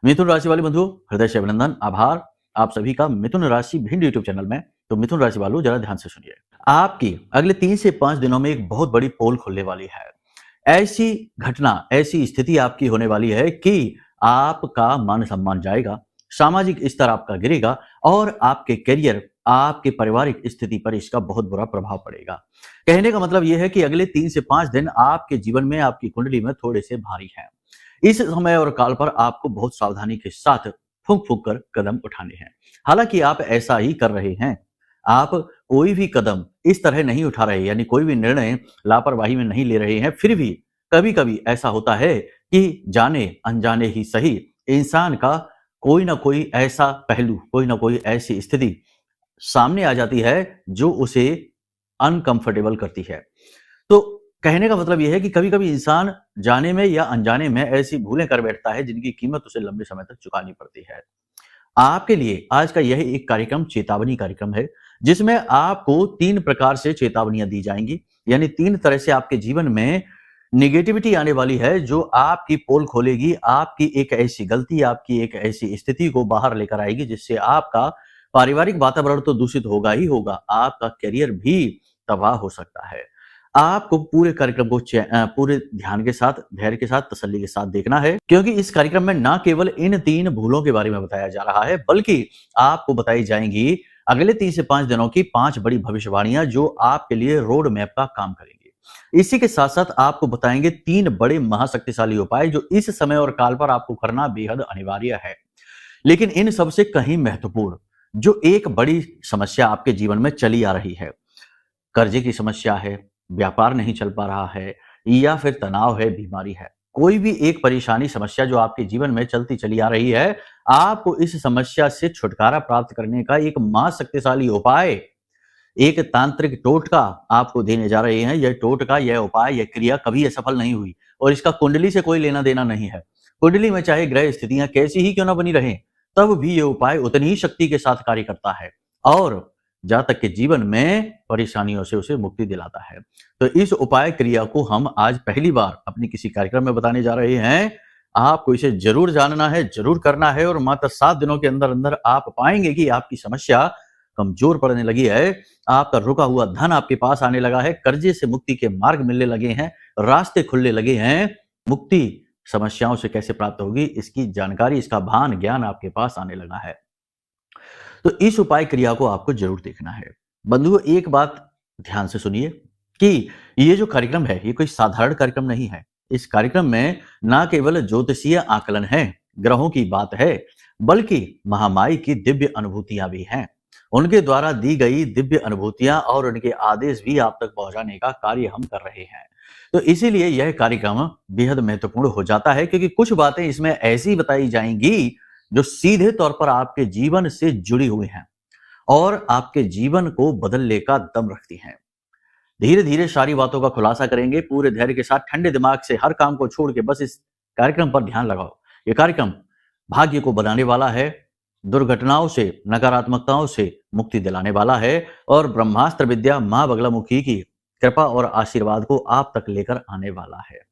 मिथुन राशि वाले बंधुओं, हृदय से अभिनंदन, आभार आप सभी का मिथुन राशि भिंड यूट्यूब चैनल में। तो मिथुन राशि वालों, जरा ध्यान से सुनिए। आपकी अगले 3 से 5 दिनों में एक बहुत बड़ी पोल खुलने वाली है। ऐसी घटना, ऐसी स्थिति आपकी होने वाली है कि आपका मान सम्मान जाएगा, सामाजिक स्तर आपका गिरेगा और आपके करियर, आपके पारिवारिक स्थिति पर इसका बहुत बुरा प्रभाव पड़ेगा। कहने का मतलब यह है कि अगले 3 से 5 दिन आपके जीवन में, आपकी कुंडली में थोड़े से भारी हैं। इस समय और काल पर आपको बहुत सावधानी के साथ फूंक फूंक कर कदम उठाने हैं। हालांकि आप ऐसा ही कर रहे हैं। आप कोई भी कदम इस तरह नहीं उठा रहे, यानी कोई भी निर्णय लापरवाही में नहीं ले रहे हैं। फिर भी कभी कभी ऐसा होता है कि जाने अनजाने ही सही, इंसान का कोई ना कोई ऐसा पहलू, कोई ना कोई ऐसी स्थिति सामने आ जाती है जो उसे अनकंफर्टेबल करती है। तो कहने का मतलब यह है कि कभी-कभी इंसान जाने में या अनजाने में ऐसी भूलें कर बैठता है जिनकी कीमत उसे लंबे समय तक चुकानी पड़ती है। आपके लिए आज का यह एक कार्यक्रम चेतावनी कार्यक्रम है, जिसमें आपको 3 प्रकार से चेतावनियां दी जाएंगी, यानी 3 तरह से आपके जीवन में नेगेटिविटी आने वाली है जो आपकी पोल खोलेगी, आपकी एक ऐसी गलती, आपकी एक ऐसी स्थिति को बाहर लेकर आएगी जिससे आपका पारिवारिक वातावरण तो दूषित होगा ही होगा, आपका करियर भी तबाह हो सकता है। आपको पूरे कार्यक्रम को पूरे ध्यान के साथ, धैर्य के साथ, तसल्ली के साथ देखना है, क्योंकि इस कार्यक्रम में ना केवल इन 3 भूलों के बारे में बताया जा रहा है, बल्कि आपको बताई जाएंगी अगले 3 से 5 दिनों की 5 बड़ी भविष्यवाणियां जो आपके लिए रोड मैप का काम करेंगी। इसी के साथ साथ आपको बताएंगे 3 बड़े महाशक्तिशाली उपाय जो इस समय और काल पर आपको करना बेहद अनिवार्य है। लेकिन इन सबसे कहीं महत्वपूर्ण जो एक बड़ी समस्या आपके जीवन में चली आ रही है, कर्जे की समस्या है, व्यापार नहीं चल पा रहा है, या फिर तनाव है, बीमारी है, कोई भी एक परेशानी, समस्या जो आपके जीवन में चलती चली आ रही है, आपको इस समस्या से छुटकारा प्राप्त करने का एक महाशक्तिशाली उपाय, एक तांत्रिक टोटका आपको देने जा रहे हैं। यह टोटका, यह उपाय, यह क्रिया कभी असफल नहीं हुई और इसका कुंडली से कोई लेना देना नहीं है। कुंडली में चाहे ग्रह स्थितियां कैसी ही क्यों ना बनी रहें, तब भी यह उपाय उतनी ही शक्ति के साथ कार्य करता है और जातक के जीवन में परेशानियों से उसे मुक्ति दिलाता है। तो इस उपाय क्रिया को हम आज पहली बार अपने किसी कार्यक्रम में बताने जा रहे हैं। आपको इसे जरूर जानना है, जरूर करना है और मात्र 7 दिनों के अंदर अंदर आप पाएंगे कि आपकी समस्या कमजोर पड़ने लगी है, आपका रुका हुआ धन आपके पास आने लगा है, कर्जे से मुक्ति के मार्ग मिलने लगे हैं, रास्ते खुलने लगे हैं। मुक्ति समस्याओं से कैसे प्राप्त होगी, इसकी जानकारी, इसका भान ज्ञान आपके पास आने लगा है। तो इस उपाय क्रिया को आपको जरूर देखना है। बंधुओं, एक बात ध्यान से सुनिए कि ये जो कार्यक्रम है, ये कोई साधारण कार्यक्रम नहीं है। इस कार्यक्रम में ना केवल ज्योतिषीय आकलन है, ग्रहों की बात है, बल्कि महामाई की दिव्य अनुभूतियां भी हैं। उनके द्वारा दी गई दिव्य अनुभूतियां और उनके आदेश भी आप तक पहुंचाने का कार्य हम कर रहे हैं। तो इसीलिए यह कार्यक्रम बेहद महत्वपूर्ण हो जाता है, क्योंकि कुछ बातें इसमें ऐसी बताई जाएंगी जो सीधे तौर पर आपके जीवन से जुड़ी हुई हैं और आपके जीवन को बदलने का दम रखती हैं। धीरे धीरे सारी बातों का खुलासा करेंगे, पूरे धैर्य के साथ, ठंडे दिमाग से, हर काम को छोड़ के बस इस कार्यक्रम पर ध्यान लगाओ। ये कार्यक्रम भाग्य को बनाने वाला है, दुर्घटनाओं से, नकारात्मकताओं से मुक्ति दिलाने वाला है और ब्रह्मास्त्र विद्या मां बगलामुखी की कृपा और आशीर्वाद को आप तक लेकर आने वाला है।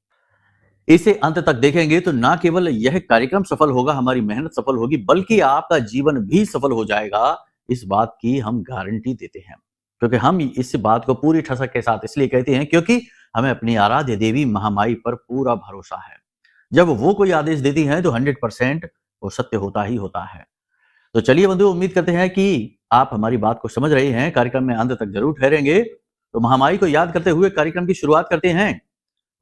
इसे अंत तक देखेंगे तो ना केवल यह कार्यक्रम सफल होगा, हमारी मेहनत सफल होगी, बल्कि आपका जीवन भी सफल हो जाएगा। इस बात की हम गारंटी देते हैं, क्योंकि हम इस बात को पूरी ठसक के साथ इसलिए कहते हैं क्योंकि हमें अपनी आराध्य देवी महामाई पर पूरा भरोसा है। जब वो कोई आदेश देती हैं तो 100% वो सत्य होता ही होता है। तो चलिए बंधु, उम्मीद करते हैं कि आप हमारी बात को समझ रहे हैं, कार्यक्रम में अंत तक जरूर ठहरेंगे। तो महामाई को याद करते हुए कार्यक्रम की शुरुआत करते हैं।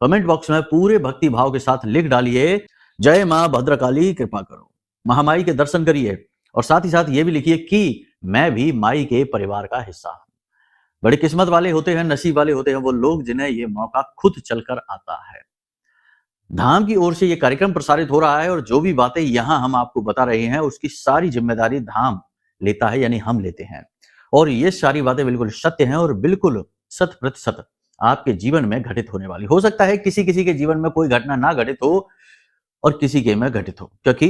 कमेंट बॉक्स में पूरे भक्ति भाव के साथ लिख डालिए, जय मां भद्रकाली कृपा करो। महामाई के दर्शन करिए और साथ ही साथ ये भी लिखिए कि मैं भी माई के परिवार का हिस्सा हूं। बड़े किस्मत वाले होते हैं, नसीब वाले होते हैं वो लोग जिन्हें ये मौका खुद चलकर आता है। धाम की ओर से ये कार्यक्रम प्रसारित हो रहा है और जो भी बातें यहां हम आपको बता रहे हैं उसकी सारी जिम्मेदारी धाम लेता है, यानी हम लेते हैं। और ये सारी बातें बिल्कुल सत्य हैं और बिल्कुल 100% आपके जीवन में घटित होने वाली। हो सकता है किसी किसी के जीवन में कोई घटना ना घटित हो और किसी के में घटित हो, क्योंकि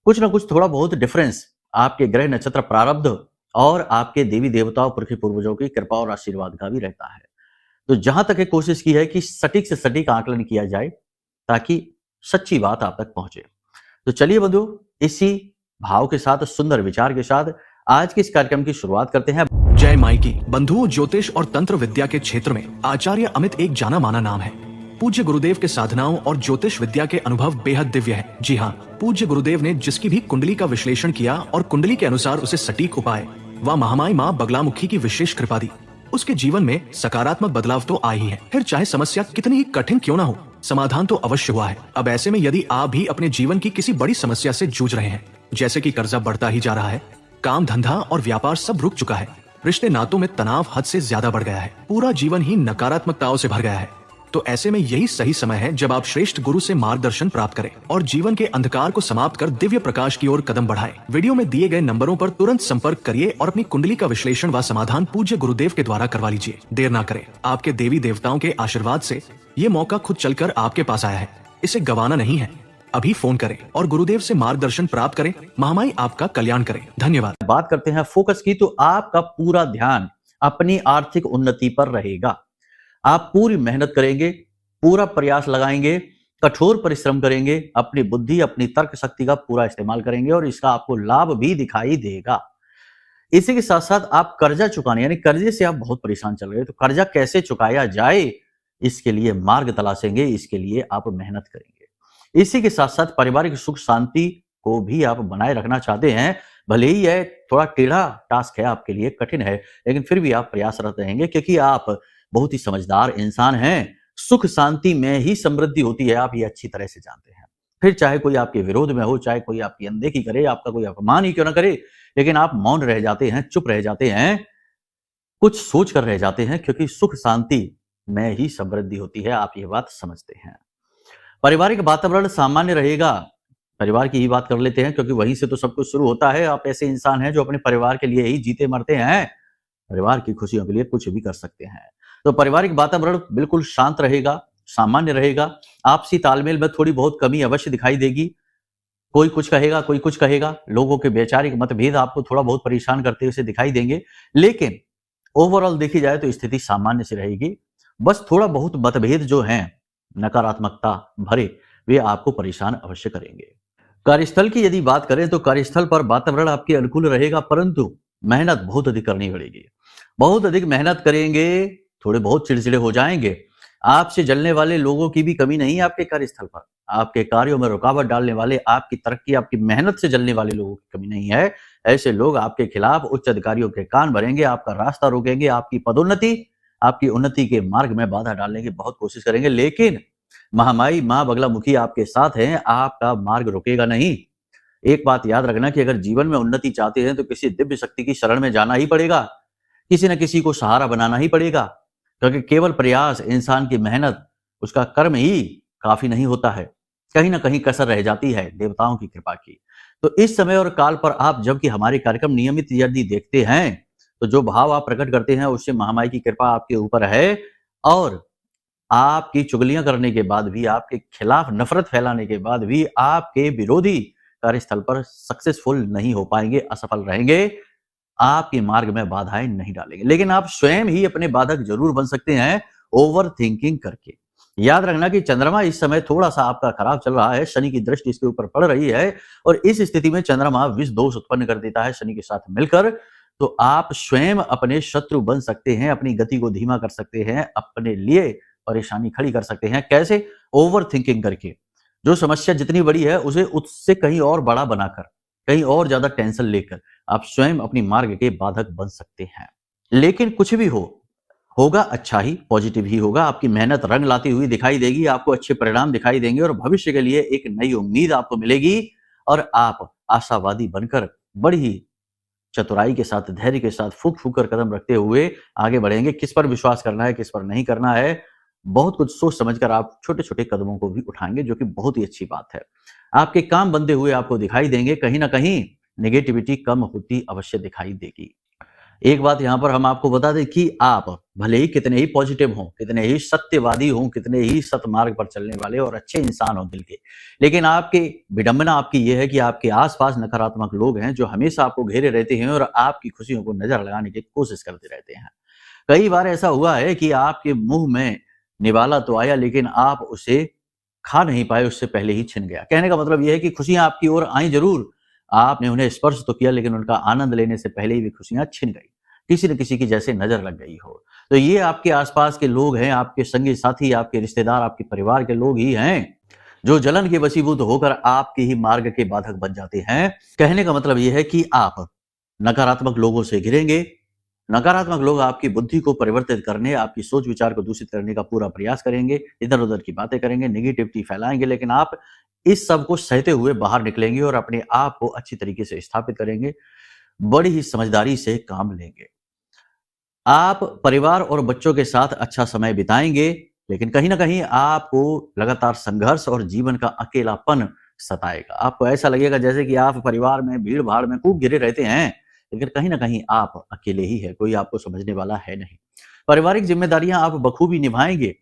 कुछ ना कुछ थोड़ा बहुत डिफरेंस आपके ग्रह नक्षत्र प्रारब्ध और आपके देवी देवताओं, पुरखी पूर्वजों की कृपा और आशीर्वाद का भी रहता है। तो जहां तक है कोशिश की है कि सटीक से सटीक आकलन किया जाए ताकि सच्ची बात आप तक पहुंचे। तो चलिए बंधु, इसी भाव के साथ, सुंदर विचार के साथ आज के इस कार्यक्रम की शुरुआत करते हैं। जय माइकी। बंधुओं, ज्योतिष और तंत्र विद्या के क्षेत्र में आचार्य अमित एक जाना माना नाम है। पूज्य गुरुदेव के साधनाओं और ज्योतिष विद्या के अनुभव बेहद दिव्य है। जी हाँ, पूज्य गुरुदेव ने जिसकी भी कुंडली का विश्लेषण किया और कुंडली के अनुसार उसे सटीक उपाय व महामाई माँ बगलामुखी की विशेष कृपा दी, उसके जीवन में सकारात्मक बदलाव तो आए ही है। फिर चाहे समस्या कितनी ही कठिन क्यों ना हो, समाधान तो अवश्य हुआ है। अब ऐसे में यदि आप भी अपने जीवन की किसी बड़ी समस्या से जूझ रहे हैं, जैसे कि कर्जा बढ़ता ही जा रहा है, काम धंधा और व्यापार सब रुक चुका है, रिश्ते नातों में तनाव हद से ज्यादा बढ़ गया है, पूरा जीवन ही नकारात्मकताओं से भर गया है, तो ऐसे में यही सही समय है जब आप श्रेष्ठ गुरु से मार्गदर्शन प्राप्त करें और जीवन के अंधकार को समाप्त कर दिव्य प्रकाश की ओर कदम बढ़ाएं। वीडियो में दिए गए नंबरों पर तुरंत संपर्क करिए और अपनी कुंडली का विश्लेषण व समाधान पूज्य गुरुदेव के द्वारा करवा लीजिए। देर ना करें, आपके देवी देवताओं के आशीर्वाद से ये मौका खुद चलकर आपके पास आया है, इसे गंवाना नहीं है। अभी फोन करें और गुरुदेव से मार्गदर्शन प्राप्त करें। महामाई आपका कल्याण करें। धन्यवाद। बात करते हैं फोकस की, तो आपका पूरा ध्यान अपनी आर्थिक उन्नति पर रहेगा। आप पूरी मेहनत करेंगे, पूरा प्रयास लगाएंगे, कठोर परिश्रम करेंगे, अपनी बुद्धि, अपनी तर्क शक्ति का पूरा इस्तेमाल करेंगे और इसका आपको लाभ भी दिखाई देगा। इसी के साथ साथ आप कर्जा चुकाने, यानी कर्जे से आप बहुत परेशान चल रहे हैं, तो कर्जा कैसे चुकाया जाए, इसके लिए मार्ग तलाशेंगे, इसके लिए आप मेहनत करेंगे। इसी के साथ साथ पारिवारिक सुख शांति को भी आप बनाए रखना चाहते हैं। भले ही यह थोड़ा टेढ़ा टास्क है, आपके लिए कठिन है, लेकिन फिर भी आप प्रयासरत रहेंगे क्योंकि आप बहुत ही समझदार इंसान हैं। सुख शांति में ही समृद्धि होती है, आप ये अच्छी तरह से जानते हैं। फिर चाहे कोई आपके विरोध में हो, चाहे कोई आपकी अनदेखी करे, आपका कोई अपमान ही क्यों ना करे, लेकिन आप मौन रह जाते हैं, चुप रह जाते हैं, कुछ सोच कर रह जाते हैं, क्योंकि सुख शांति में ही समृद्धि होती है। आप ये बात समझते हैं। पारिवारिक वातावरण सामान्य रहेगा। परिवार की ही बात कर लेते हैं क्योंकि वहीं से तो सब कुछ शुरू होता है। आप ऐसे इंसान हैं जो अपने परिवार के लिए ही जीते मरते हैं, परिवार की खुशियों के लिए कुछ भी कर सकते हैं। तो पारिवारिक वातावरण बिल्कुल शांत रहेगा, सामान्य रहेगा। आपसी तालमेल में थोड़ी बहुत कमी अवश्य दिखाई देगी। कोई कुछ कहेगा, कोई कुछ कहेगा। लोगों के वैचारिक मतभेद आपको थोड़ा बहुत परेशान करते हुए दिखाई देंगे, लेकिन ओवरऑल देखी जाए तो स्थिति सामान्य से रहेगी। बस थोड़ा बहुत मतभेद जो हैं नकारात्मकता भरे, वे आपको परेशान अवश्य करेंगे। कार्यस्थल की यदि बात करें तो कार्यस्थल पर वातावरण आपके अनुकूल रहेगा, परंतु मेहनत बहुत अधिक करनी पड़ेगी। बहुत अधिक मेहनत करेंगे, थोड़े बहुत चिड़चिड़े हो जाएंगे। आपसे जलने वाले लोगों की भी कमी नहीं है आपके कार्यस्थल पर। आपके कार्यों में रुकावट डालने वाले, आपकी तरक्की, आपकी मेहनत से जलने वाले लोगों की कमी नहीं है। ऐसे लोग आपके खिलाफ उच्च अधिकारियों के कान भरेंगे, आपका रास्ता रोकेंगे, आपकी पदोन्नति, आपकी उन्नति के मार्ग में बाधा डालने की बहुत कोशिश करेंगे, लेकिन महामाई माँ बगलामुखी आपके साथ हैं, आपका मार्ग रुकेगा नहीं। एक बात याद रखना कि अगर जीवन में उन्नति चाहते हैं तो किसी दिव्य शक्ति की शरण में जाना ही पड़ेगा, किसी न किसी को सहारा बनाना ही पड़ेगा, क्योंकि केवल प्रयास, इंसान की मेहनत, उसका कर्म ही काफी नहीं होता है। कहीं ना कहीं कसर रह जाती है देवताओं की कृपा की। तो इस समय और काल पर आप जबकि हमारे कार्यक्रम नियमित यदि देखते हैं तो जो भाव आप प्रकट करते हैं उससे महामाई की कृपा आपके ऊपर है, और आपकी चुगलियां करने के बाद भी, आपके खिलाफ नफरत फैलाने के बाद भी आपके विरोधी कार्यस्थल पर सक्सेसफुल नहीं हो पाएंगे, असफल रहेंगे, आपके मार्ग में बाधाएं नहीं डालेंगे। लेकिन आप स्वयं ही अपने बाधक जरूर बन सकते हैं ओवर थिंकिंग करके। याद रखना कि चंद्रमा इस समय थोड़ा सा आपका खराब चल रहा है, शनि की दृष्टि इसके ऊपर पड़ रही है, और इस स्थिति में चंद्रमा विष दोष उत्पन्न कर देता है शनि के साथ मिलकर। तो आप स्वयं अपने शत्रु बन सकते हैं, अपनी गति को धीमा कर सकते हैं, अपने लिए परेशानी खड़ी कर सकते हैं। कैसे? ओवर थिंकिंग करके। जो समस्या जितनी बड़ी है उसे उससे कहीं और बड़ा बनाकर, कहीं और ज्यादा टेंशन लेकर आप स्वयं अपनी मार्ग के बाधक बन सकते हैं। लेकिन कुछ भी हो, होगा अच्छा ही, पॉजिटिव ही होगा। आपकी मेहनत रंग लाती हुई दिखाई देगी, आपको अच्छे परिणाम दिखाई देंगे और भविष्य के लिए एक नई उम्मीद आपको मिलेगी, और आप आशावादी बनकर बड़ी ही चतुराई के साथ, धैर्य के साथ, फूक फूक कर कदम रखते हुए आगे बढ़ेंगे। किस पर विश्वास करना है, किस पर नहीं करना है, बहुत कुछ सोच समझकर आप छोटे छोटे कदमों को भी उठाएंगे, जो कि बहुत ही अच्छी बात है। आपके काम बनते हुए आपको दिखाई देंगे, कहीं ना कहीं नेगेटिविटी कम होती अवश्य दिखाई देगी। एक बात यहां पर हम आपको बता दें कि आप भले ही कितने ही पॉजिटिव हों, कितने ही सत्यवादी हों, कितने ही सतमार्ग पर चलने वाले और अच्छे इंसान हों दिल के, लेकिन आपके विडंबना आपकी यह है कि आपके आसपास नकारात्मक लोग हैं जो हमेशा आपको घेरे रहते हैं और आपकी खुशियों को नजर लगाने की कोशिश करते रहते हैं। कई बार ऐसा हुआ है कि आपके मुंह में निवाला तो आया, लेकिन आप उसे खा नहीं पाए उससे पहले ही छिन गया। कहने का मतलब यह है कि खुशियां आपकी ओर आई जरूर, आपने उन्हें स्पर्श तो किया, लेकिन उनका आनंद लेने से पहले ही वे खुशियां छिन गई, किसी न किसी की जैसे नजर लग गई हो। तो ये आपके आसपास के लोग हैं, आपके संगी साथी, आपके रिश्तेदार, आपके परिवार के लोग ही हैं जो जलन के वशीभूत होकर आपके ही मार्ग के बाधक बन जाते हैं। कहने का मतलब यह है कि आप नकारात्मक लोगों से घिरेंगे। नकारात्मक लोग आपकी बुद्धि को परिवर्तित करने, आपकी सोच विचार को दूषित करने का पूरा प्रयास करेंगे, इधर उधर की बातें करेंगे, निगेटिविटी फैलाएंगे, लेकिन आप इस सब को सहते हुए बाहर निकलेंगे और अपने आप को अच्छी तरीके से स्थापित करेंगे, बड़ी ही समझदारी से काम लेंगे। आप परिवार और बच्चों के साथ अच्छा समय बिताएंगे, लेकिन कहीं ना कहीं आपको लगातार संघर्ष और जीवन का अकेलापन सताएगा। आपको ऐसा लगेगा जैसे कि आप परिवार में भीड़ भाड़ में खूब घिरे रहते हैं, लेकिन कहीं ना कहीं आप अकेले ही है, कोई आपको समझने वाला है नहीं। पारिवारिक जिम्मेदारियां आप बखूबी निभाएंगे,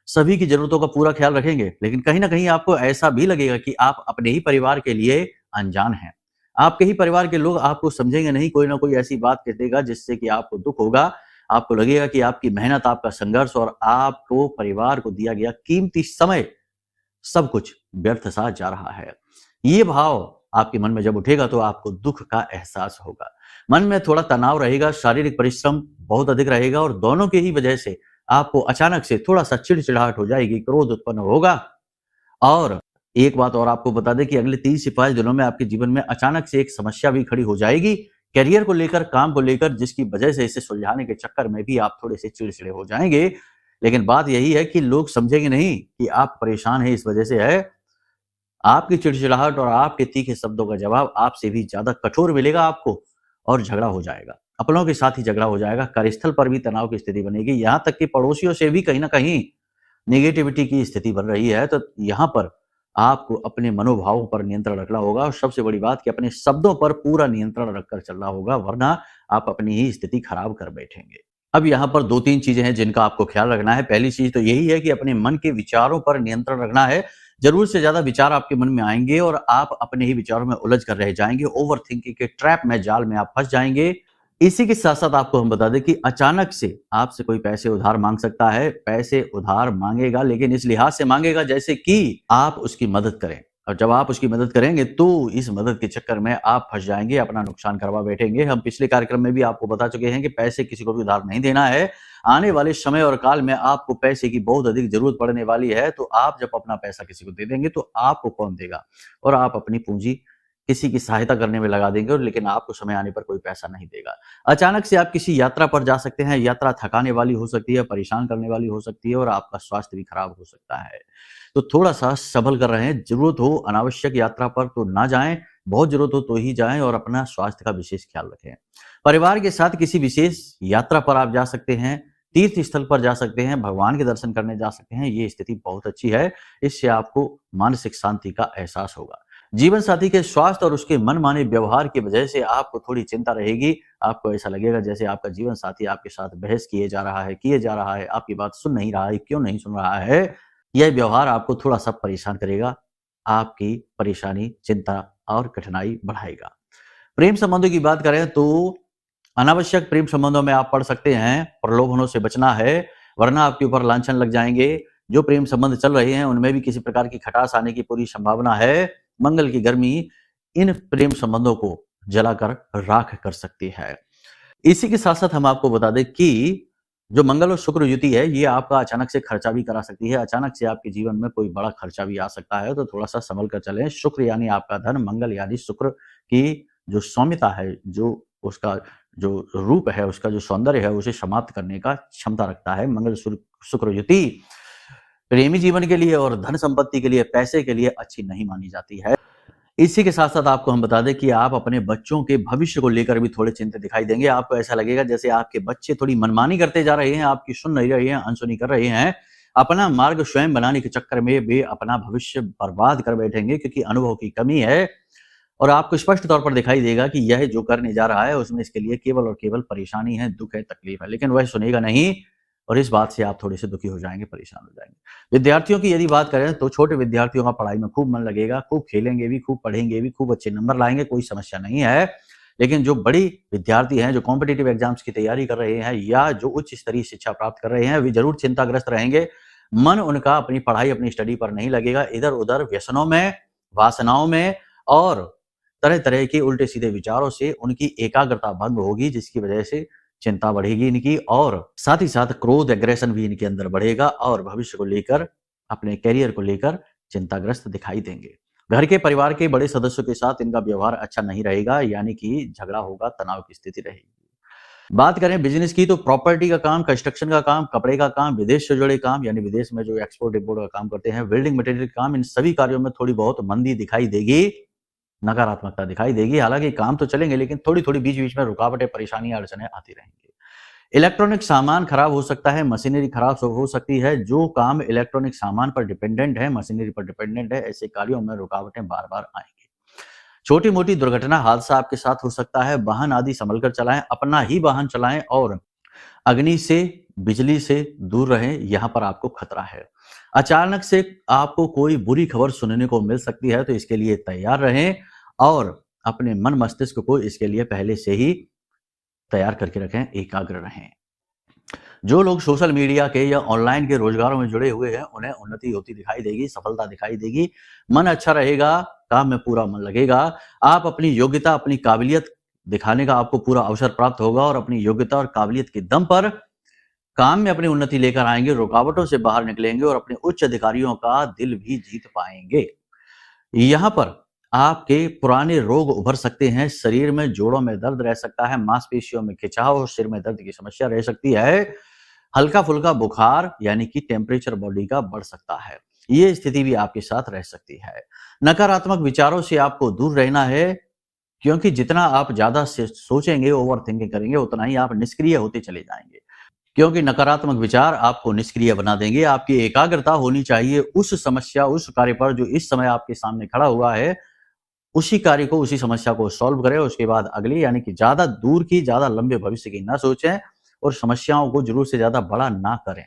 सभी की जरूरतों का पूरा ख्याल रखेंगे, लेकिन कहीं ना कहीं आपको ऐसा भी लगेगा कि आप अपने ही परिवार के लिए अनजान हैं। आपके ही परिवार के लोग आपको समझेंगे नहीं, कोई ना कोई ऐसी बात कह देगा जिससे कि आपको दुख होगा। आपको लगेगा कि आपकी मेहनत, आपका संघर्ष और आपको परिवार को दिया गया कीमती समय सब कुछ व्यर्थ सा जा रहा है। ये भाव आपके मन में जब उठेगा तो आपको दुख का एहसास होगा। मन में थोड़ा तनाव रहेगा, शारीरिक परिश्रम बहुत अधिक रहेगा और दोनों के ही वजह से आपको अचानक से थोड़ा सा चिड़चिड़ाहट हो जाएगी, क्रोध उत्पन्न होगा। और एक बात और आपको बता दें कि अगले 3 से 5 दिनों में आपके जीवन में अचानक से एक समस्या भी खड़ी हो जाएगी, करियर को लेकर, काम को लेकर, जिसकी वजह से इसे सुलझाने के चक्कर में भी आप थोड़े से चिड़चिड़े हो जाएंगे। लेकिन बात यही है कि लोग समझेंगे नहीं कि आप परेशान हैं, इस वजह से है। आपकी चिड़चिड़ाहट और आपके तीखे शब्दों का जवाब आपसे भी ज्यादा कठोर मिलेगा आपको और झगड़ा हो जाएगा। अपनों के साथ ही झगड़ा हो जाएगा, कार्यस्थल पर भी तनाव की स्थिति बनेगी, यहां तक कि पड़ोसियों से भी कहीं ना कहीं नेगेटिविटी की स्थिति बन रही है। तो यहां पर आपको अपने मनोभावों पर नियंत्रण रखना होगा और सबसे बड़ी बात कि अपने शब्दों पर पूरा नियंत्रण रखकर चलना होगा, वरना आप अपनी ही स्थिति खराब कर बैठेंगे। अब यहाँ पर 2-3 चीजें हैं जिनका आपको ख्याल रखना है। पहली चीज तो यही है कि अपने मन के विचारों पर नियंत्रण रखना है। जरूर से ज्यादा विचार आपके मन में आएंगे और आप अपने ही विचारों में उलझ कर रह जाएंगे, ओवर थिंकिंग के ट्रैप में, जाल में आप फंस जाएंगे। इसी के साथ साथ आपको हम बता दें कि अचानक से आपसे कोई पैसे उधार मांग सकता है। पैसे उधार मांगेगा, लेकिन इस लिहाज से मांगेगा जैसे कि आप उसकी मदद करें, और जब आप उसकी मदद करेंगे तो इस मदद के चक्कर में आप फंस जाएंगे, अपना नुकसान करवा बैठेंगे। हम पिछले कार्यक्रम में भी आपको बता चुके हैं कि पैसे किसी को भी उधार नहीं देना है। आने वाले समय और काल में आपको पैसे की बहुत अधिक जरूरत पड़ने वाली है, तो आप जब अपना पैसा किसी को दे देंगे तो आपको कौन देगा, और आप अपनी पूंजी किसी की सहायता करने में लगा देंगे, और लेकिन आपको समय आने पर कोई पैसा नहीं देगा। अचानक से आप किसी यात्रा पर जा सकते हैं। यात्रा थकाने वाली हो सकती है, परेशान करने वाली हो सकती है और आपका स्वास्थ्य भी खराब हो सकता है। तो थोड़ा सा संभल कर रहें। जरूरत हो अनावश्यक यात्रा पर तो ना जाएं, बहुत जरूरत हो तो ही जाएं और अपना स्वास्थ्य का विशेष ख्याल रखें। परिवार के साथ किसी विशेष यात्रा पर आप जा सकते हैं, तीर्थ स्थल पर जा सकते हैं, भगवान के दर्शन करने जा सकते हैं। ये स्थिति बहुत अच्छी है, इससे आपको मानसिक शांति का एहसास होगा। जीवन साथी के स्वास्थ्य और उसके मनमाने व्यवहार की वजह से आपको थोड़ी चिंता रहेगी। आपको ऐसा लगेगा जैसे आपका जीवन साथी आपके साथ बहस किए जा रहा है, आपकी बात सुन नहीं रहा है, क्यों नहीं सुन रहा है। यह व्यवहार आपको थोड़ा सा परेशान करेगा, आपकी परेशानी, चिंता और कठिनाई बढ़ाएगा। प्रेम संबंधों की बात करें तो अनावश्यक प्रेम संबंधों में आप पड़ सकते हैं। प्रलोभनों से बचना है, वरना आपके ऊपर लांछन लग जाएंगे। जो प्रेम संबंध चल रहे हैं उनमें भी किसी प्रकार की खटास आने की पूरी संभावना है। मंगल की गर्मी इन प्रेम संबंधों को जलाकर राख कर सकती है। इसी के साथ साथ हम आपको बता दें कि जो मंगल और शुक्र युति है, ये आपका अचानक से खर्चा भी करा सकती है। अचानक से आपके जीवन में कोई बड़ा खर्चा भी आ सकता है, तो थोड़ा सा संभल कर चलें। शुक्र यानी आपका धन, मंगल यानी शुक्र की जो सौम्यता है, जो उसका जो रूप है, उसका जो सौंदर्य है, उसे समाप्त करने का क्षमता रखता है। मंगल शुक्र युति प्रेमी जीवन के लिए और धन संपत्ति के लिए, पैसे के लिए अच्छी नहीं मानी जाती है। इसी के साथ साथ आपको हम बता दें कि आप अपने बच्चों के भविष्य को लेकर भी थोड़े चिंतित दिखाई देंगे। आपको ऐसा लगेगा जैसे आपके बच्चे थोड़ी मनमानी करते जा रहे हैं, आपकी सुन नहीं रहे हैं, अनसुनी कर रहे हैं। अपना मार्ग स्वयं बनाने के चक्कर में वे अपना भविष्य बर्बाद कर बैठेंगे, क्योंकि अनुभव की कमी है और आपको स्पष्ट तौर पर दिखाई देगा कि यह जो करने जा रहा है उसमें इसके लिए केवल और केवल परेशानी है, दुख है, तकलीफ है, लेकिन वह सुनेगा नहीं और इस बात से आप थोड़े से दुखी हो जाएंगे, परेशान हो जाएंगे। विद्यार्थियों की यदि बात करें तो छोटे विद्यार्थियों का पढ़ाई में खूब मन लगेगा, खूब खेलेंगे भी, खूब पढ़ेंगे भी, खूब अच्छे नंबर लाएंगे, कोई समस्या नहीं है। लेकिन जो बड़ी विद्यार्थी हैं, जो कॉम्पिटिटिव एग्जाम्स की तैयारी कर रहे हैं या जो उच्च स्तरीय शिक्षा प्राप्त कर रहे हैं, वे जरूर चिंताग्रस्त रहेंगे। मन उनका अपनी पढ़ाई, अपनी स्टडी पर नहीं लगेगा, इधर उधर व्यसनों में, वासनाओं में और तरह तरह के उल्टे सीधे विचारों से उनकी एकाग्रता भंग होगी, जिसकी वजह से चिंता बढ़ेगी इनकी और साथ ही साथ क्रोध, एग्रेशन भी इनके अंदर बढ़ेगा और भविष्य को लेकर, अपने करियर को लेकर चिंताग्रस्त दिखाई देंगे। घर के परिवार के बड़े सदस्यों के साथ इनका व्यवहार अच्छा नहीं रहेगा, यानी कि झगड़ा होगा, तनाव की स्थिति रहेगी। बात करें बिजनेस की तो प्रॉपर्टी का काम, कंस्ट्रक्शन का काम, कपड़े का काम, विदेश से जुड़े काम यानी विदेश में जो एक्सपोर्ट इंपोर्ट का काम करते हैं, बिल्डिंग मटेरियल का काम, इन सभी कार्यों में थोड़ी बहुत मंदी दिखाई देगी, नकारात्मकता दिखाई देगी। हालांकि काम तो चलेंगे लेकिन थोड़ी थोड़ी बीच बीच में रुकावटें, परेशानियां, अड़चने आती रहेंगी। इलेक्ट्रॉनिक सामान खराब हो सकता है, मशीनरी खराब हो सकती है। जो काम इलेक्ट्रॉनिक सामान पर डिपेंडेंट है, मशीनरी पर डिपेंडेंट है, ऐसे कार्यों में रुकावटें बार बार आएंगी। छोटी मोटी दुर्घटना, हादसा आपके साथ हो सकता है। वाहन आदि संभल कर चलाएं, अपना ही वाहन चलाएं और अग्नि से, बिजली से दूर रहें, यहां पर आपको खतरा है। अचानक से आपको कोई बुरी खबर सुनने को मिल सकती है, तो इसके लिए तैयार रहें और अपने मन मस्तिष्क को इसके लिए पहले से ही तैयार करके रखें, एकाग्र रहें। जो लोग सोशल मीडिया के या ऑनलाइन के रोजगारों में जुड़े हुए हैं, उन्हें उन्नति होती दिखाई देगी, सफलता दिखाई देगी, मन अच्छा रहेगा, काम में पूरा मन लगेगा। आप अपनी योग्यता, अपनी काबिलियत दिखाने का आपको पूरा अवसर प्राप्त होगा और अपनी योग्यता और काबिलियत के दम पर काम में अपनी उन्नति लेकर आएंगे, रुकावटों से बाहर निकलेंगे और अपने उच्च अधिकारियों का दिल भी जीत पाएंगे। यहाँ पर आपके पुराने रोग उभर सकते हैं, शरीर में जोड़ों में दर्द रह सकता है, मांसपेशियों में खिंचाव और सिर में दर्द की समस्या रह सकती है। हल्का फुल्का बुखार यानी कि टेम्परेचर बॉडी का बढ़ सकता है, ये स्थिति भी आपके साथ रह सकती है। नकारात्मक विचारों से आपको दूर रहना है, क्योंकि जितना आप ज्यादा सोचेंगे, ओवर थिंकिंग करेंगे, उतना ही आप निष्क्रिय होते चले जाएंगे, क्योंकि नकारात्मक विचार आपको निष्क्रिय बना देंगे। आपकी एकाग्रता होनी चाहिए उस समस्या, उस कार्य पर जो इस समय आपके सामने खड़ा हुआ है, उसी कार्य को, उसी समस्या को सॉल्व करें। उसके बाद अगली यानी कि ज्यादा दूर की, ज्यादा लंबे भविष्य की ना सोचें और समस्याओं को जरूर से ज्यादा बड़ा ना करें।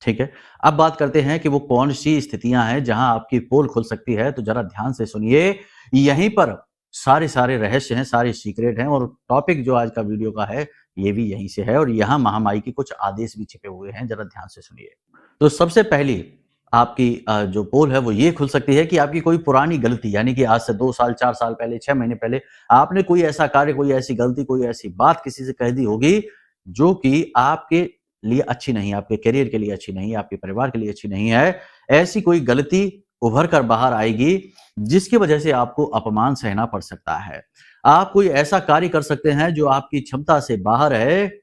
ठीक है, अब बात करते हैं कि वो कौन सी स्थितियां हैं जहां आपकी पोल खुल सकती है, तो जरा ध्यान से सुनिए। यहीं पर सारे रहस्य हैं, सारे सीक्रेट हैं और टॉपिक जो आज का वीडियो का है ये भी यहीं से है और यहाँ महामाई के कुछ आदेश भी छिपे हुए हैं, जरा ध्यान से सुनिए। तो सबसे पहली आपकी जो पोल है वो ये खुल सकती है कि आपकी कोई पुरानी गलती, यानी कि आज से 2 साल, 4 साल पहले, 6 महीने पहले आपने कोई ऐसा कार्य, कोई ऐसी गलती, कोई ऐसी बात किसी से कह दी होगी जो कि आपके लिए अच्छी नहीं, आपके करियर के लिए अच्छी नहीं, आपके परिवार के लिए अच्छी नहीं है। ऐसी कोई गलती उभर कर बाहर आएगी जिसकी वजह से आपको अपमान सहना पड़ सकता है। आप कोई ऐसा कार्य कर सकते हैं जो आपकी क्षमता से बाहर है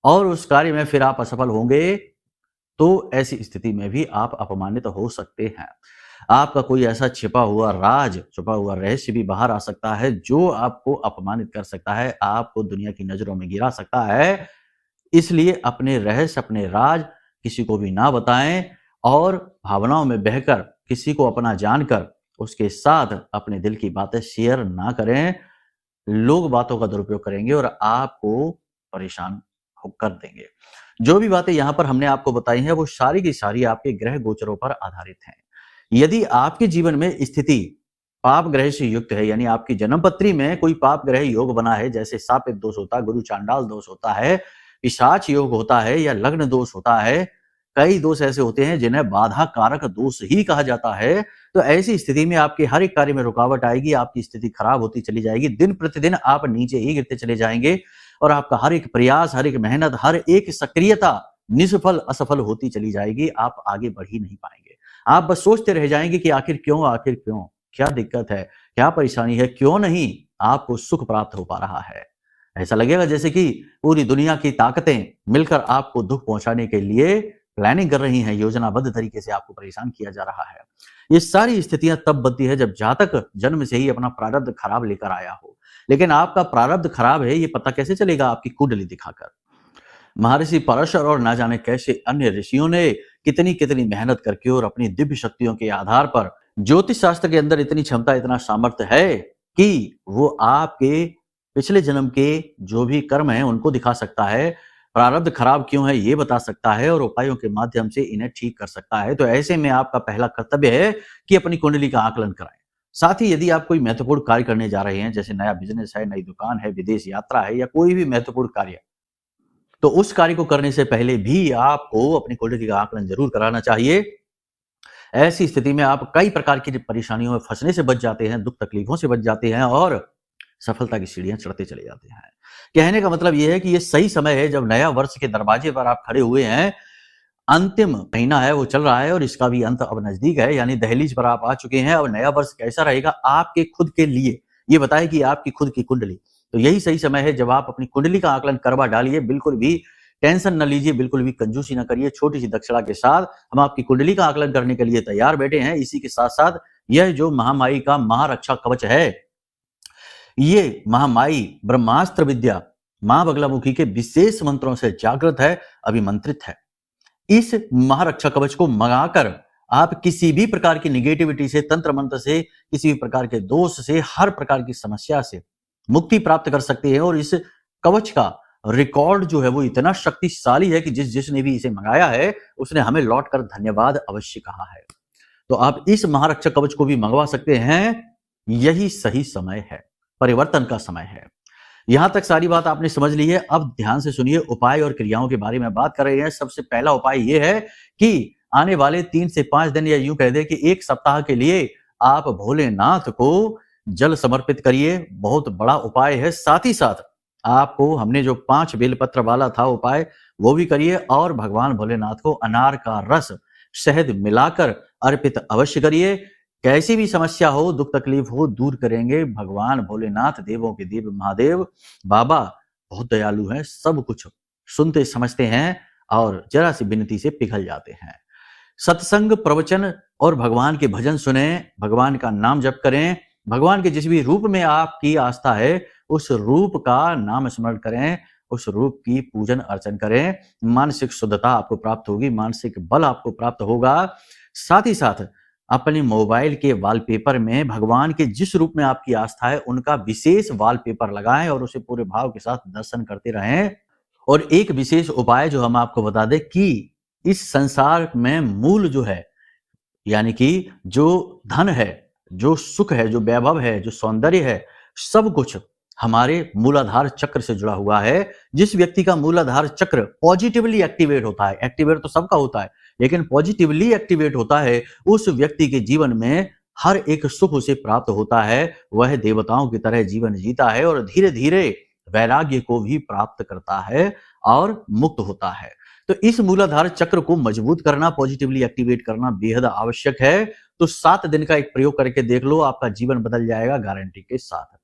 और उस कार्य में फिर आप असफल होंगे, तो ऐसी स्थिति में भी आप अपमानित हो सकते हैं। आपका कोई ऐसा छिपा हुआ राज, छिपा हुआ रहस्य भी बाहर आ सकता है जो आपको अपमानित कर सकता है, आपको दुनिया की नजरों में गिरा सकता है। इसलिए अपने रहस्य, अपने राज किसी को भी ना बताएं और भावनाओं में बहकर, किसी को अपना जानकर उसके साथ अपने दिल की बातें शेयर ना करें। लोग बातों का दुरुपयोग करेंगे और आपको परेशान कर देंगे। जो भी बातें यहाँ पर हमने आपको बताई हैं वो सारी की सारी आपके ग्रह गोचरों पर आधारित हैं। यदि आपके जीवन में स्थिति पाप ग्रह से युक्त है, यानी आपकी जन्म पत्री में कोई पाप ग्रह योग बना है, जैसे सापेत दोष होता है, गुरु चांडाल दोष होता है, पिशाच योग होता है या लग्न दोष होता है, कई दोष ऐसे होते हैं जिन्हें बाधा कारक दोष ही कहा जाता है, तो ऐसी स्थिति में आपके हर एक कार्य में रुकावट आएगी, आपकी स्थिति खराब होती चली जाएगी, दिन प्रतिदिन आप नीचे ही गिरते चले जाएंगे और आपका हर एक प्रयास, हर एक मेहनत, हर एक सक्रियता निष्फल, असफल होती चली जाएगी। आप आगे बढ़ ही नहीं पाएंगे। आप बस सोचते रह जाएंगे कि आखिर क्यों, क्या दिक्कत है, क्या परेशानी है, क्यों नहीं आपको सुख प्राप्त हो पा रहा है। ऐसा लगेगा जैसे कि पूरी दुनिया की ताकतें मिलकर आपको दुख पहुंचाने के लिए प्लानिंग कर रही हैं, योजनाबद्ध तरीके से आपको परेशान किया जा रहा है। ये सारी स्थितियां तब बनती है जब जातक जन्म से ही अपना प्रारब्ध खराब लेकर आया हो। लेकिन आपका प्रारब्ध खराब है ये पता कैसे चलेगा? आपकी कुंडली दिखाकर। महर्षि पराशर और ना जाने कैसे अन्य ऋषियों ने कितनी कितनी मेहनत करके और अपनी दिव्य शक्तियों के आधार पर, ज्योतिष शास्त्र के अंदर इतनी क्षमता, इतना सामर्थ्य है कि वो आपके पिछले जन्म के जो भी कर्म हैं उनको दिखा सकता है, प्रारब्ध खराब क्यों है ये बता सकता है और उपायों के माध्यम से इन्हें ठीक कर सकता है। तो ऐसे में आपका पहला कर्तव्य है कि अपनी कुंडली का आकलन कराएं। साथ ही यदि आप कोई महत्वपूर्ण कार्य करने जा रहे हैं, जैसे नया बिजनेस है, नई दुकान है, विदेश यात्रा है या कोई भी महत्वपूर्ण कार्य, तो उस कार्य को करने से पहले भी आपको अपनी कुंडली का आकलन जरूर कराना चाहिए। ऐसी स्थिति में आप कई प्रकार की परेशानियों में फंसने से बच जाते हैं, दुख तकलीफों से बच जाते हैं और सफलता की सीढ़ियां चढ़ते चले जाते हैं। कहने का मतलब यह है कि यह सही समय है जब नया वर्ष के दरवाजे पर आप खड़े हुए हैं, अंतिम महीना है वो चल रहा है और इसका भी अंत अब नजदीक है, यानी दहलीज पर आप आ चुके हैं। अब नया वर्ष कैसा रहेगा आपके खुद के लिए, ये बताए कि आपकी खुद की कुंडली। तो यही सही समय है जब आप अपनी कुंडली का आकलन करवा डालिए। बिल्कुल भी टेंशन न लीजिए, बिल्कुल भी कंजूसी न करिए। छोटी सी दक्षिणा के साथ हम आपकी कुंडली का आकलन करने के लिए तैयार बैठे हैं। इसी के साथ साथ यह जो महामाई का महारक्षा कवच है, ये महामाई ब्रह्मास्त्र विद्या मां बगलामुखी के विशेष मंत्रों से जागृत है, अभिमंत्रित है। इस महारक्षा कवच को मंगाकर आप किसी भी प्रकार की निगेटिविटी से, तंत्र मंत्र से, किसी भी प्रकार के दोष से, हर प्रकार की समस्या से मुक्ति प्राप्त कर सकते हैं। और इस कवच का रिकॉर्ड जो है वो इतना शक्तिशाली है कि जिसने भी इसे मंगाया है उसने हमें लौट कर धन्यवाद अवश्य कहा है। तो आप इस महारक्षा कवच को भी मंगवा सकते हैं। यही सही समय है, परिवर्तन का समय है। यहां तक सारी बात आपने समझ ली है। अब ध्यान से सुनिए, उपाय और क्रियाओं के बारे में बात कर रहे हैं। सबसे पहला उपाय यह है कि आने वाले 3 से 5 दिन या यूं कह दे कि 1 सप्ताह के लिए आप भोलेनाथ को जल समर्पित करिए। बहुत बड़ा उपाय है। साथ ही साथ आपको हमने जो 5 बेलपत्र वाला था उपाय वो भी करिए और भगवान भोलेनाथ को अनार का रस शहद मिलाकर अर्पित अवश्य करिए। कैसी भी समस्या हो, दुख तकलीफ हो, दूर करेंगे भगवान भोलेनाथ। देवों के देव महादेव बाबा बहुत दयालु हैं, सब कुछ सुनते समझते हैं और जरा सी विनती से पिघल जाते हैं। सत्संग, प्रवचन और भगवान के भजन सुने, भगवान का नाम जप करें। भगवान के जिस भी रूप में आपकी आस्था है उस रूप का नाम स्मरण करें, उस रूप की पूजन अर्चन करें। मानसिक शुद्धता आपको प्राप्त होगी, मानसिक बल आपको प्राप्त होगा। साथ ही साथ अपने मोबाइल के वॉलपेपर में भगवान के जिस रूप में आपकी आस्था है उनका विशेष वॉलपेपर लगाएं और उसे पूरे भाव के साथ दर्शन करते रहें। और एक विशेष उपाय जो हम आपको बता दें कि इस संसार में मूल जो है, यानी कि जो धन है, जो सुख है, जो वैभव है, जो सौंदर्य है, सब कुछ हमारे मूलाधार चक्र से जुड़ा हुआ है। जिस व्यक्ति का मूलाधार चक्र पॉजिटिवली एक्टिवेट होता है, एक्टिवेट तो सबका होता है लेकिन पॉजिटिवली एक्टिवेट होता है, उस व्यक्ति के जीवन में हर एक सुख उसे प्राप्त होता है। वह देवताओं की तरह जीवन जीता है और धीरे धीरे वैराग्य को भी प्राप्त करता है और मुक्त होता है। तो इस मूलाधार चक्र को मजबूत करना, पॉजिटिवली एक्टिवेट करना बेहद आवश्यक है। तो 7 दिन का एक प्रयोग करके देख लो, आपका जीवन बदल जाएगा गारंटी के साथ।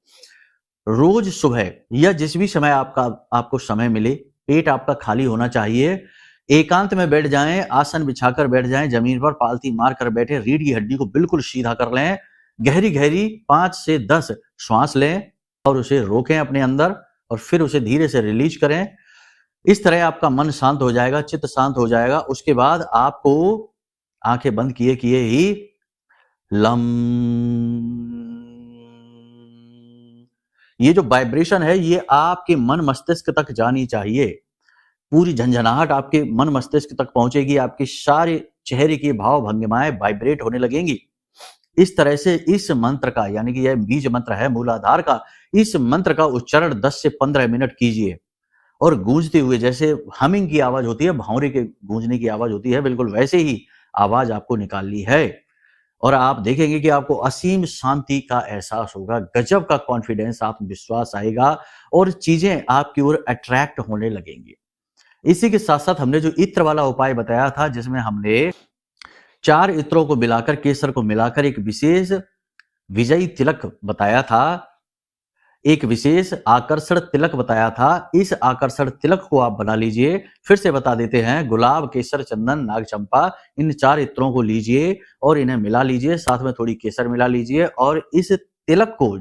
रोज सुबह या जिस भी समय आपको समय मिले, पेट आपका खाली होना चाहिए। एकांत में बैठ जाएं, आसन बिछाकर बैठ जाएं, जमीन पर पालती मार कर बैठे, रीढ़ की हड्डी को बिल्कुल सीधा कर लें। गहरी गहरी 5 से 10 श्वास लें और उसे रोकें अपने अंदर और फिर उसे धीरे से riलीज करें। इस तरह आपका मन शांत हो जाएगा, चित्त शांत हो जाएगा। उसके बाद आपको आंखें बंद किए किए ही लम, ये जो वाइब्रेशन है ये आपके मन मस्तिष्क तक जानी चाहिए। पूरी झंझनाहट आपके मन मस्तिष्क तक पहुंचेगी, आपके सारे चेहरे की भाव भंगिमाएं वाइब्रेट होने लगेंगी। इस तरह से इस मंत्र का, यानी कि यह बीज मंत्र है मूलाधार का, इस मंत्र का उच्चारण 10 से 15 मिनट कीजिए और गूंजते हुए, जैसे हमिंग की आवाज होती है, भौरे के गूंजने की आवाज होती है, बिल्कुल वैसे ही आवाज आपको निकालनी है। और आप देखेंगे कि आपको असीम शांति का एहसास होगा, गजब का कॉन्फिडेंस, आत्मविश्वास आएगा और चीजें आपकी ओर अट्रैक्ट होने लगेंगी। इसी के साथ साथ हमने जो इत्र वाला उपाय बताया था, जिसमें हमने 4 इत्रों को मिलाकर, केसर को मिलाकर एक विशेष विजयी तिलक बताया था, एक विशेष आकर्षण तिलक बताया था। इस आकर्षण तिलक को आप बना लीजिए। फिर से बता देते हैं, गुलाब, केसर, चंदन, नाग चंपा, इन 4 इत्रों को लीजिए और इन्हें मिला लीजिए, साथ में थोड़ी केसर मिला लीजिए और इस तिलक को,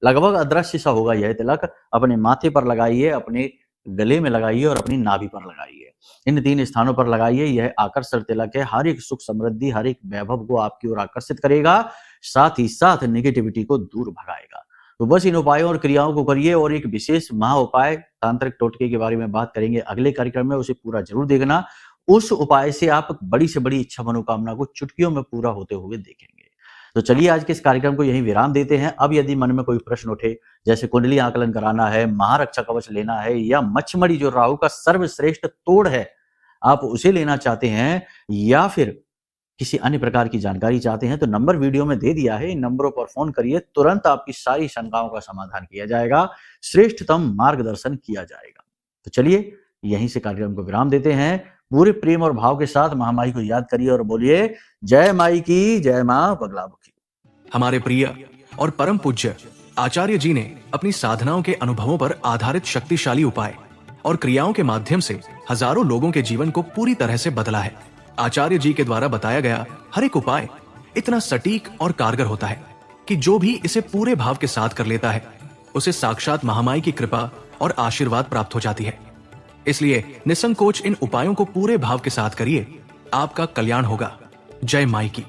लगभग अदृश्य सा होगा यह तिलक, अपने माथे पर लगाइए, अपने गले में लगाइए और अपनी नाभि पर लगाइए। इन 3 स्थानों पर लगाइए। यह आकर्षण तिलक है, हर एक सुख समृद्धि, हर एक वैभव को आपकी ओर आकर्षित करेगा, साथ ही साथ नेगेटिविटी को दूर भगाएगा। तो बस इन उपायों और क्रियाओं को करिए। और एक विशेष महा उपाय तांत्रिक टोटके के बारे में बात करेंगे अगले कार्यक्रम में, उसे पूरा जरूर देखना। उस उपाय से आप बड़ी से बड़ी इच्छा मनोकामना को चुटकियों में पूरा होते हुए देखेंगे। तो चलिए आज के इस कार्यक्रम को यहीं विराम देते हैं। अब यदि मन में कोई प्रश्न उठे, जैसे कुंडली आकलन कराना है, महारक्षा कवच लेना है, या मच्छमणि जो राहु का सर्वश्रेष्ठ तोड़ है आप उसे लेना चाहते हैं, या फिर किसी अन्य प्रकार की जानकारी चाहते हैं, तो नंबर वीडियो में दे दिया है। इन नंबरों पर फोन करिए, तुरंत आपकी सारी शंकाओं का समाधान किया जाएगा, श्रेष्ठतम मार्गदर्शन किया जाएगा। तो चलिए यहीं से कार्यक्रम को विराम देते हैं। पूरे प्रेम और भाव के साथ महामाई को याद करिए और बोलिए जय माई की, जय मां बगलामुखी। हमारे प्रिय और परम पूज्य आचार्य जी ने अपनी साधनाओं के अनुभवों पर आधारित शक्तिशाली उपाय और क्रियाओं के माध्यम से हजारों लोगों के जीवन को पूरी तरह से बदला है। आचार्य जी के द्वारा बताया गया हर एक उपाय इतना सटीक और कारगर होता है कि जो भी इसे पूरे भाव के साथ कर लेता है उसे साक्षात महामाई की कृपा और आशीर्वाद प्राप्त हो जाती है। इसलिए निसंकोच इन उपायों को पूरे भाव के साथ करिए, आपका कल्याण होगा। जय माई की।